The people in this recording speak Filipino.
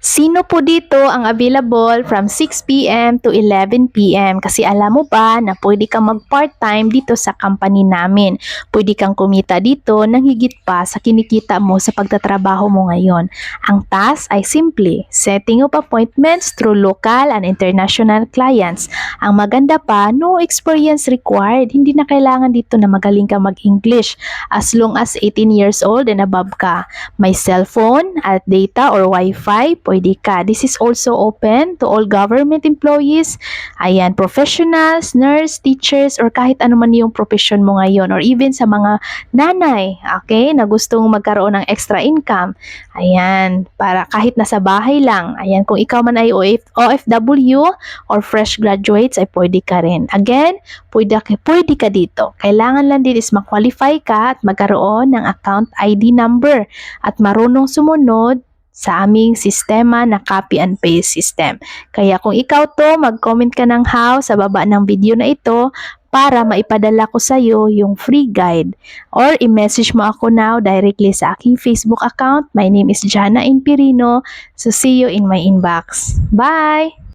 Sino po dito ang available from 6 p.m. to 11 p.m. Kasi alam mo ba na pwede kang mag-part-time dito sa company namin. Pwede kang kumita dito ng higit pa sa kinikita mo sa pagtatrabaho mo ngayon. Ang task ay simple, setting up appointments through local and international clients. Ang maganda pa, no experience required. Hindi na kailangan dito na magaling ka mag-English as long as 18 years old and above ka. May cellphone at data or Wi-Fi, pwede ka. This is also open to all government employees, ayan, professionals, nurse, teachers, or kahit ano man yung profession mo ngayon, or even sa mga nanay, okay, na gustong magkaroon ng extra income. Ayan, para kahit nasa bahay lang. Ayan, kung ikaw man ay OFW or fresh graduates, ay pwede ka rin. Again, pwede ka dito. Kailangan lang din is ma-qualify ka at magkaroon ng account ID number at marunong sumunod sa aming sistema na copy and paste system. Kaya kung ikaw to, mag-comment ka ng how sa baba ng video na ito para maipadala ko sa iyo yung free guide, or i-message mo ako now directly sa aking Facebook account. My name is Jana Impirino. So see you in my inbox. Bye!